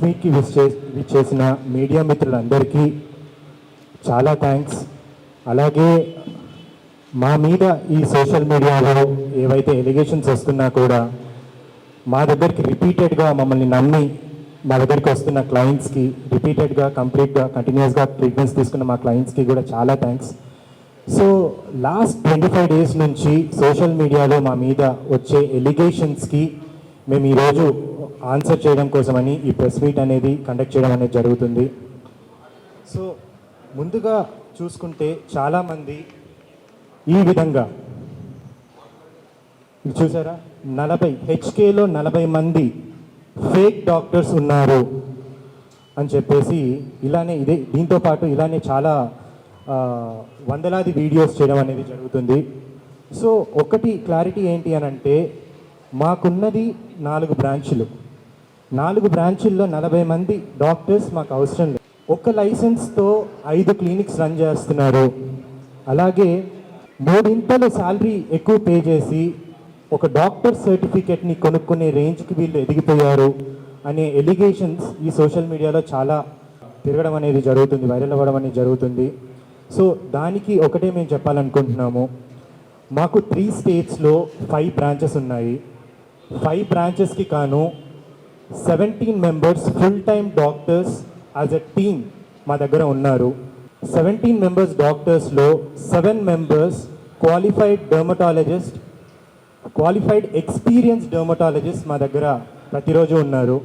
మీట్కి విచ్చేసిన మీడియా మిత్రులందరికీ చాలా థ్యాంక్స్. అలాగే మా మీద ఈ సోషల్ మీడియాలో ఏవైతే ఎలిగేషన్స్ వస్తున్నా కూడా మా దగ్గరికి రిపీటెడ్గా మమ్మల్ని నమ్మి మా దగ్గరికి వస్తున్న క్లయింట్స్కి రిపీటెడ్గా కంప్లీట్గా కంటిన్యూస్గా ట్రీట్మెంట్స్ తీసుకున్న మా క్లయింట్స్కి కూడా చాలా థ్యాంక్స్. సో లాస్ట్ 25 డేస్ నుంచి సోషల్ మీడియాలో మా మీద వచ్చే ఎలిగేషన్స్కి మేము ఈరోజు ఆన్సర్ చేయడం కోసమని ఈ ప్రెస్ మీట్ అనేది కండక్ట్ చేయడం అనేది జరుగుతుంది. సో ముందుగా చూసుకుంటే చాలామంది ఈ విధంగా చూసారా, 40 హెచ్కేలో 40 మంది ఫేక్ డాక్టర్స్ ఉన్నారు అని చెప్పేసి ఇలానే దీంతోపాటు ఇలానే చాలా వందలాది వీడియోస్ చేయడం అనేది జరుగుతుంది. సో ఒకటి క్లారిటీ ఏంటి అని అంటే, మాకున్నది 4 బ్రాంచులు. 4 బ్రాంచుల్లో 40 మంది డాక్టర్స్ మాకు అవసరం లేదు. ఒక లైసెన్స్తో 5 క్లినిక్స్ రన్ చేస్తున్నారు. అలాగే 3 శాలరీ ఎక్కువ పే చేసి ఒక డాక్టర్ సర్టిఫికేట్ని కొనుక్కునే రేంజ్కి వీళ్ళు ఎదిగిపోయారు అనే ఎలిగేషన్స్ ఈ సోషల్ మీడియాలో చాలా తిరగడం అనేది జరుగుతుంది, వైరల్ అవ్వడం అనేది జరుగుతుంది. సో దానికి ఒకటే మేము చెప్పాలనుకుంటున్నాము, మాకు 3 స్టేట్స్లో 5 బ్రాంచెస్ ఉన్నాయి. 5 బ్రాంచెస్కి కాను 17 members full time doctors as a team మా దగ్గర ఉన్నారు. 17 మెంబర్స్ డాక్టర్స్లో 7 మెంబర్స్ క్వాలిఫైడ్ ఎక్స్పీరియన్స్ డర్మటాలజిస్ట్ మా దగ్గర ప్రతిరోజు ఉన్నారు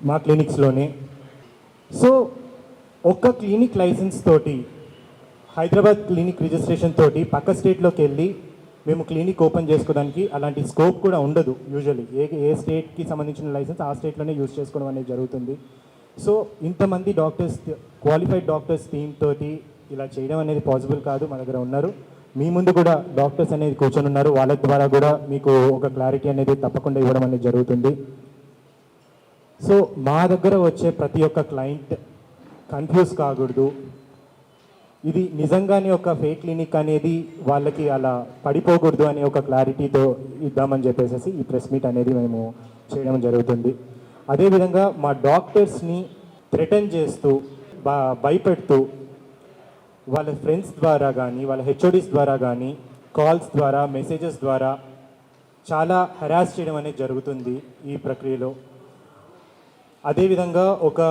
మా క్లినిక్స్లోనే. సో ఒక్క క్లినిక్ లైసెన్స్ తోటి, హైదరాబాద్ క్లినిక్ రిజిస్ట్రేషన్ తోటి పక్క స్టేట్లోకి వెళ్ళి మేము క్లినిక్ ఓపెన్ చేసుకోవడానికి అలాంటి స్కోప్ కూడా ఉండదు. యూజువల్లీ ఏ స్టేట్కి సంబంధించిన లైసెన్స్ ఆ స్టేట్లోనే యూజ్ చేసుకోవడం అనేది జరుగుతుంది. సో ఇంతమంది డాక్టర్స్, క్వాలిఫైడ్ డాక్టర్స్ టీమ్ తోటి ఇలా చేయడం అనేది పాసిబుల్ కాదు. మా దగ్గర ఉన్నారు, మీ ముందు కూడా డాక్టర్స్ అనేది కూర్చొని ఉన్నారు. వాళ్ళ ద్వారా కూడా మీకు ఒక క్లారిటీ అనేది తప్పకుండా ఇవ్వడం అనేది జరుగుతుంది. సో మా దగ్గర వచ్చే ప్రతి ఒక్క క్లయింట్ కన్ఫ్యూజ్ కాకూడదు, ఇది నిజంగానే ఒక ఫేక్ క్లినిక్ అనేది వాళ్ళకి అలా పడిపోకూడదు అనే ఒక క్లారిటీతో ఇద్దామని చెప్పేసి ఈ ప్రెస్ మీట్ అనేది మేము చేయడం జరుగుతుంది. అదేవిధంగా మా డాక్టర్స్ని థ్రెటన్ చేస్తూ భయపెడుతూ వాళ్ళ ఫ్రెండ్స్ ద్వారా కానీ వాళ్ళ హెచ్ఓడీస్ ద్వారా కానీ కాల్స్ ద్వారా మెసేజెస్ ద్వారా చాలా హెరాస్ చేయడం అనేది జరుగుతుంది ఈ ప్రక్రియలో. అదేవిధంగా ఒక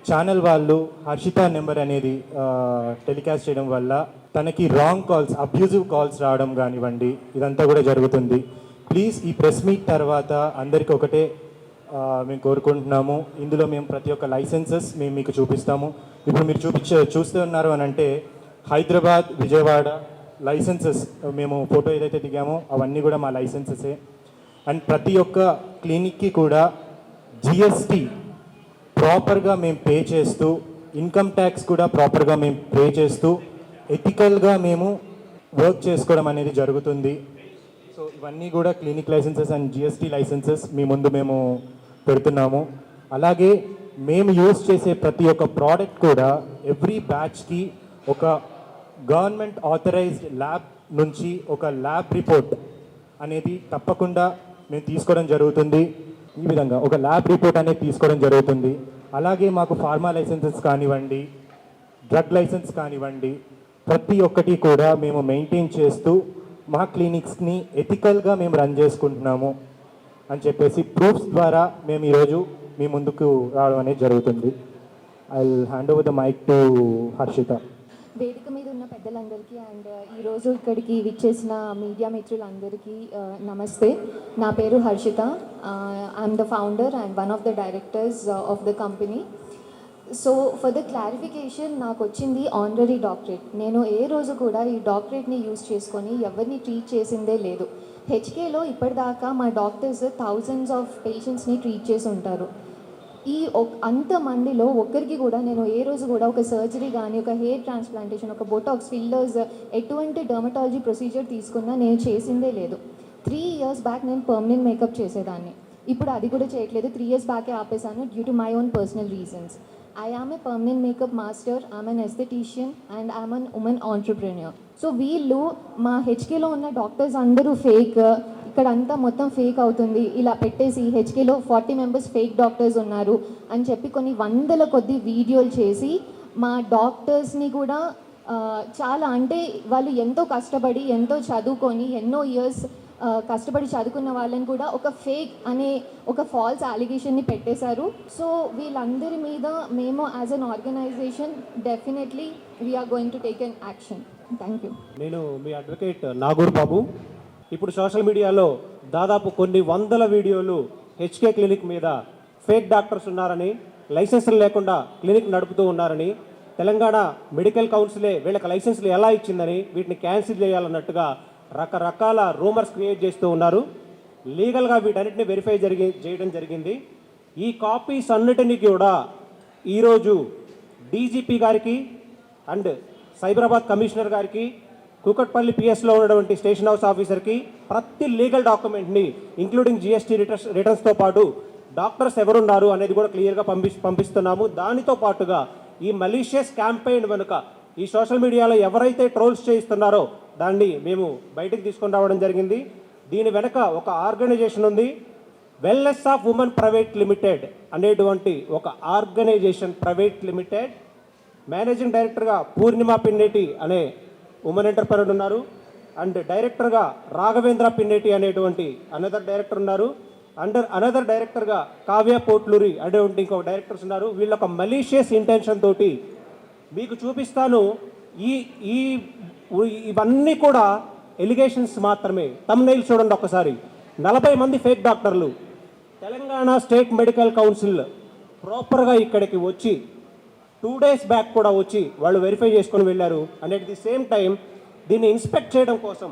ఛానల్ వాళ్ళు హర్షిత నెంబర్ అనేది టెలికాస్ట్ చేయడం వల్ల తనకి రాంగ్ కాల్స్, అబ్యూజివ్ కాల్స్ రావడం కానివ్వండి, ఇదంతా కూడా జరుగుతుంది. ప్లీజ్ ఈ ప్రెస్ మీట్ తర్వాత అందరికీ ఒకటే మేము కోరుకుంటున్నాము, ఇందులో మేము ప్రతి ఒక్క లైసెన్సెస్ మేము మీకు చూపిస్తాము. ఇప్పుడు మీరు చూస్తూ ఉన్నారు అని అంటే హైదరాబాద్, విజయవాడ లైసెన్సెస్ మేము ఫోటో ఏదైతే దిగామో అవన్నీ కూడా మా లైసెన్సెసే. అండ్ ప్రతి ఒక్క క్లినిక్కి కూడా జిఎస్టీ ప్రాపర్గా మేము పే చేస్తూ, ఇన్కమ్ ట్యాక్స్ కూడా ప్రాపర్గా మేము పే చేస్తూ ఎథికల్గా మేము వర్క్ చేసుకోవడం అనేది జరుగుతుంది. సో ఇవన్నీ కూడా clinic licences and GST licences మీ ముందు మేము పెడుతున్నాము. అలాగే మేము యూజ్ చేసే ప్రతి ఒక్క ప్రోడక్ట్ కూడా ఎవ్రీ బ్యాచ్కి ఒక గవర్నమెంట్ ఆథరైజ్డ్ ల్యాబ్ నుంచి ఒక ల్యాబ్ రిపోర్ట్ అనేది తప్పకుండా మేము తీసుకోవడం జరుగుతుంది. ఈ విధంగా ఒక ల్యాబ్ రిపోర్ట్ అనేది తీసుకోవడం జరుగుతుంది. అలాగే మాకు ఫార్మా లైసెన్సెస్ కానివ్వండి, డ్రగ్ లైసెన్స్ కానివ్వండి, ప్రతి ఒక్కటి కూడా మేము మెయింటైన్ చేస్తూ మా క్లినిక్స్ని ఎథికల్గా మేము రన్ చేసుకుంటున్నాము అని చెప్పేసి ప్రూఫ్స్ ద్వారా మేము ఈరోజు మీ ముందుకు రావడం అనేది జరుగుతుంది. I will hand over the mike to Harshitha. వేదిక మీద ఉన్న పెద్దలందరికీ అండ్ ఈరోజు ఇక్కడికి విచ్చేసిన మీడియా మిత్రులందరికీ నమస్తే. నా పేరు Harshitha. I'm the founder and one of the directors of the company. So for the clarification, నాకు వచ్చింది ఆనరరీ డాక్టరేట్. నేను ఏ రోజు కూడా ఈ డాక్టరేట్ని యూజ్ చేసుకొని ఎవరిని ట్రీట్ చేసిందే లేదు. హెచ్కేలో ఇప్పటిదాకా మా డాక్టర్స్ థౌజండ్స్ ఆఫ్ పేషెంట్స్ని ట్రీట్ చేసి ఉంటారు. అంతమందిలో ఒక్కరికి కూడా నేను ఏ రోజు కూడా ఒక సర్జరీ కానీ, ఒక హెయిర్ ట్రాన్స్ప్లాంటేషన్, ఒక బొటాక్స్, ఫిల్లర్స్, ఎటువంటి డర్మటాలజీ ప్రొసీజర్ తీసుకున్నా నేను చేసిందే లేదు. 3 years బ్యాక్ నేను పర్మనెంట్ మేకప్ చేసేదాన్ని, ఇప్పుడు అది కూడా చేయట్లేదు. 3 years బ్యాకే ఆపేసాను due to my own personal reasons. I am a permanent makeup master, I'm an esthetician and I'm an woman entrepreneur. So వీళ్ళు మా హెచ్కేలో ఉన్న డాక్టర్స్ అందరూ ఫేక్, ఇక్కడ అంతా మొత్తం ఫేక్ అవుతుంది, ఇలా పెట్టేసి హెచ్కేలో 40 మెంబర్స్ ఫేక్ డాక్టర్స్ ఉన్నారు అని చెప్పి కొన్ని వందల కొద్ది వీడియోలు చేసి మా డాక్టర్స్ని కూడా చాలా అంటే వాళ్ళు ఎంతో కష్టపడి ఎంతో చదువుకొని ఎన్నో ఇయర్స్ కష్టపడి చదువుకున్న వాళ్ళని కూడా ఒక ఫేక్ అనే ఒక ఫాల్స్ అలిగేషన్ని పెట్టేశారు. సో వీళ్ళందరి మీద మేము as an organisation definitely we are going to take an action. Thank you. నేను మీ అడ్వకేట్ నాగూర్ బాబు. ఇప్పుడు సోషల్ మీడియాలో దాదాపు కొన్ని వందల వీడియోలు హెచ్కే క్లినిక్ మీద ఫేక్ డాక్టర్స్ ఉన్నారని, లైసెన్సులు లేకుండా క్లినిక్ నడుపుతూ ఉన్నారని, తెలంగాణ మెడికల్ కౌన్సిలే వీళ్ళకి లైసెన్సులు ఎలా ఇచ్చిందని, వీటిని క్యాన్సిల్ చేయాలన్నట్టుగా రకరకాల రూమర్స్ క్రియేట్ చేస్తూ ఉన్నారు. లీగల్గా వీటన్నిటిని వెరిఫై చేయడం జరిగింది. ఈ కాపీస్ అన్నిటినీ కూడా ఈరోజు డీజీపీ గారికి అండ్ సైబరాబాద్ కమిషనర్ గారికి, కూకట్పల్లి పిఎస్లో ఉన్నటువంటి స్టేషన్ హౌస్ ఆఫీసర్కి ప్రతి లీగల్ డాక్యుమెంట్ని ఇంక్లూడింగ్ జిఎస్టీ రిటర్న్స్తో పాటు డాక్టర్స్ ఎవరున్నారు అనేది కూడా క్లియర్గా పంపిస్తున్నాము. దానితో పాటుగా ఈ మలీషియస్ క్యాంపెయిన్ వెనుక ఈ సోషల్ మీడియాలో ఎవరైతే ట్రోల్స్ చేయిస్తున్నారో దాన్ని మేము బయటకు తీసుకొని రావడం జరిగింది. దీని వెనుక ఒక ఆర్గనైజేషన్ ఉంది, wellness of women private limited అనేటువంటి ఒక ఆర్గనైజేషన్ ప్రైవేట్ లిమిటెడ్. మేనేజింగ్ డైరెక్టర్గా పూర్ణిమ పిన్నేటి అనే ఉమెన్ ఎంటర్ప్రెన్యూర్ ఉన్నారు. అండ్ డైరెక్టర్గా రాఘవేంద్ర పిన్నేటి అనేటువంటి అనదర్ డైరెక్టర్ ఉన్నారు. అనదర్ డైరెక్టర్గా కావ్య పోట్లూరి అనేటువంటి ఇంకొక డైరెక్టర్స్ ఉన్నారు. వీళ్ళ ఒక మలీషియస్ ఇంటెన్షన్ తోటి మీకు చూపిస్తాను. ఇవన్నీ కూడా ఎలిగేషన్స్ మాత్రమే. తమ్నైల్ చూడండి ఒక్కసారి. 40 మంది ఫేక్ డాక్టర్లు తెలంగాణ స్టేట్ మెడికల్ కౌన్సిల్ ప్రాపర్గా ఇక్కడికి వచ్చి 2 days బ్యాక్ కూడా వచ్చి వాళ్ళు వెరిఫై చేసుకొని వెళ్ళారు. And at the same time దీన్ని ఇన్స్పెక్ట్ చేయడం కోసం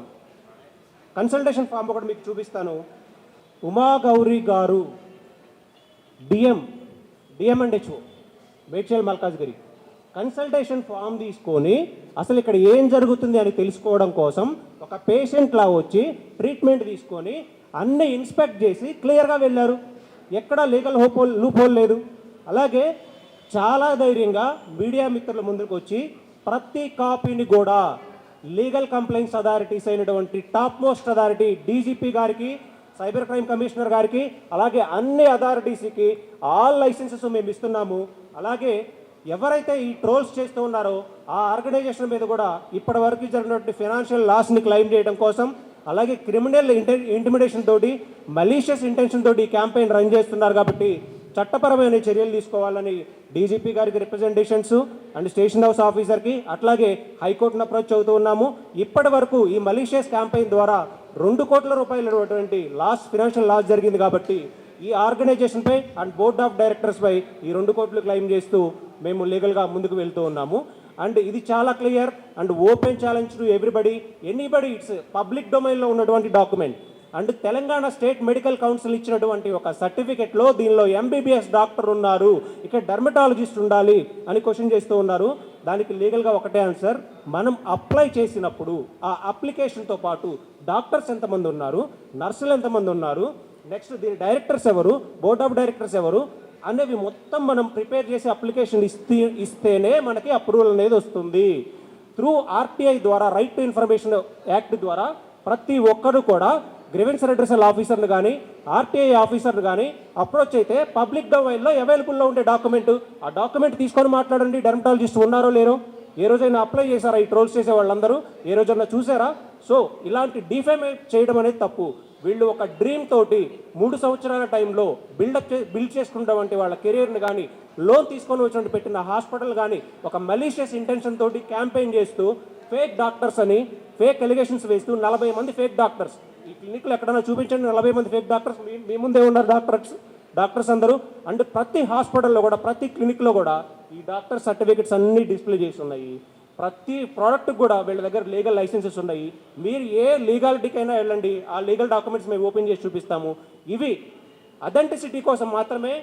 కన్సల్టేషన్ ఫామ్ ఒకటి మీకు చూపిస్తాను. ఉమా గౌరీ గారు DM and HO Medchal Malkajgiri consultation form తీసుకొని అసలు ఇక్కడ ఏం జరుగుతుంది అని తెలుసుకోవడం కోసం ఒక పేషెంట్లా వచ్చి ట్రీట్మెంట్ తీసుకొని అన్ని ఇన్స్పెక్ట్ చేసి క్లియర్గా వెళ్ళారు. ఎక్కడా లీగల్ లూప్ హోల్ లేదు. అలాగే చాలా ధైర్యంగా మీడియా మిత్రుల ముందుకు వచ్చి ప్రతి కాపీని కూడా లీగల్ కంప్లైంట్స్ అథారిటీస్ అయినటువంటి టాప్ మోస్ట్ అథారిటీ డీజీపీ గారికి, సైబర్ క్రైమ్ కమిషనర్ గారికి, అలాగే అన్ని అథారిటీస్కి ఆల్ లైసెన్సెస్ మేము ఇస్తున్నాము. అలాగే ఎవరైతే ఈ ట్రోల్స్ చేస్తూ ఉన్నారో ఆ ఆర్గనైజేషన్ మీద కూడా ఇప్పటి వరకు జరిగినటువంటి ఫైనాన్షియల్ లాస్ని క్లెయిమ్ చేయడం కోసం, అలాగే క్రిమినల్ ఇంటిమిడేషన్ తోటి మలీషియస్ ఇంటెన్షన్ తోటి ఈ క్యాంపెయిన్ రన్ చేస్తున్నారు. కాబట్టి చట్టపరమైన చర్యలు తీసుకోవాలని డీజీపీ గారికి రిప్రజెంటేషన్స్ అండ్ స్టేషన్ హౌస్ ఆఫీసర్కి అట్లాగే హైకోర్టును అప్రోచ్ అవుతూ ఉన్నాము. ఇప్పటి వరకు ఈ మలీషియస్ క్యాంపెయిన్ ద్వారా 2 కోట్ల రూపాయలటువంటి ఫైనాన్షియల్ లాస్ జరిగింది. కాబట్టి ఈ ఆర్గనైజేషన్పై అండ్ బోర్డ్ ఆఫ్ డైరెక్టర్స్పై ఈ 2 కోట్లు క్లెయిమ్ చేస్తూ మేము లీగల్గా ముందుకు వెళ్తూ ఉన్నాము. అండ్ ఇది చాలా clear and open challenge to anybody. It's public డొమైన్లో ఉన్నటువంటి document. And Telangana state medical council ఇచ్చినటువంటి ఒక సర్టిఫికెట్లో దీనిలో ఎంబీబీఎస్ డాక్టర్ ఉన్నారు, ఇక్కడ డర్మటాలజిస్ట్ ఉండాలి అని క్వశ్చన్ చేస్తూ ఉన్నారు. దానికి లీగల్గా ఒకటే ఆన్సర్, మనం అప్లై చేసినప్పుడు ఆ అప్లికేషన్తో పాటు డాక్టర్స్ ఎంతమంది ఉన్నారు, నర్సులు ఎంతమంది ఉన్నారు, నెక్స్ట్ దీని డైరెక్టర్స్ ఎవరు, బోర్డ్ ఆఫ్ డైరెక్టర్స్ ఎవరు అనేవి మొత్తం మనం ప్రిపేర్ చేసి అప్లికేషన్ ఇస్తేనే మనకి అప్రూవల్ అనేది వస్తుంది. త్రూ ఆర్టీఐ ద్వారా, రైట్ టు ఇన్ఫర్మేషన్ యాక్ట్ ద్వారా ప్రతి ఒక్కరు కూడా గ్రీవెన్స్ రెడ్రెసల్ ఆఫీసర్ని కానీ ఆర్టీఐ ఆఫీసర్ని కానీ అప్రోచ్ అయితే పబ్లిక్ డొమైన్లో అవైలబుల్లో ఉండే ఆ డాక్యుమెంట్ తీసుకొని మాట్లాడండి. డెర్మటాలజిస్ట్ ఉన్నారో లేరో, ఏ రోజైనా అప్లై చేశారా ఈ ట్రోల్స్ చేసే వాళ్ళందరూ, ఏ రోజైనా చూసారా? సో ఇలాంటి డిఫేమేట్ చేయడం అనేది తప్పు. వీళ్ళు ఒక డ్రీమ్ తోటి 3 సంవత్సరాల టైంలో బిల్డ్ చేసుకున్నటువంటి వాళ్ళ కెరీర్ని కానీ, లోన్ తీసుకొని వచ్చినట్టు పెట్టిన హాస్పిటల్ కానీ ఒక మలీషియస్ ఇంటెన్షన్ తోటి క్యాంపెయిన్ చేస్తూ ఫేక్ డాక్టర్స్ అని ఫేక్ ఎలిగేషన్స్ వేస్తూ 40 మంది ఫేక్ డాక్టర్స్ ఈ క్లినిక్లో ఎక్కడైనా చూపించండి. 40 మంది ఫేక్ డాక్టర్స్ మీ ముందే ఉన్నారు. డాక్టర్స్ అందరూ అండ్ ప్రతి హాస్పిటల్లో కూడా ప్రతి క్లినిక్లో కూడా ఈ డాక్టర్ సర్టిఫికెట్స్ అన్నీ డిస్ప్లే చేసి ఉన్నాయి. ప్రతి ప్రోడక్ట్ కూడా వీళ్ళ దగ్గర లీగల్ లైసెన్సెస్ ఉన్నాయి. మీరు ఏ లీగాలిటీకైనా వెళ్ళండి, ఆ లీగల్ డాక్యుమెంట్స్ మేము ఓపెన్ చేసి చూపిస్తాము. ఇవి అథెంటిసిటీ కోసం మాత్రమే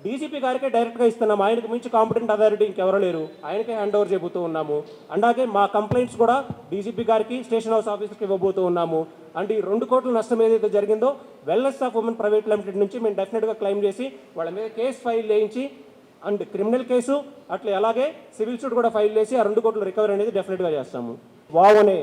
డీజీపీ గారికే డైరెక్ట్గా ఇస్తున్నాము. ఆయనకు మించి కాంపిటెంట్ అథారిటీ ఇంకెవరో లేరు, ఆయనకే హ్యాండ్ ఓవర్ చెబుతూ ఉన్నాము. అలాగే మా కంప్లైంట్స్ కూడా డీజీపీ గారికి, స్టేషన్ హౌస్ ఆఫీసర్కి ఇవ్వబోతూ ఉన్నాము. అండ్ ఈ 2 కోట్ల నష్టం ఏదైతే జరిగిందో wellness of women private limited నుంచి మేము డెఫినెట్గా క్లెయిమ్ చేసి వాళ్ళ మీద కేసు ఫైల్ చేయించి అండ్ క్రిమినల్ కేసు అట్లా అలాగే సివిల్ సూట్ కూడా ఫైల్ చేసి ఆ 2 కోట్లు రికవరీ అనేది డెఫినెట్గా చేస్తాము. వావ్ అనే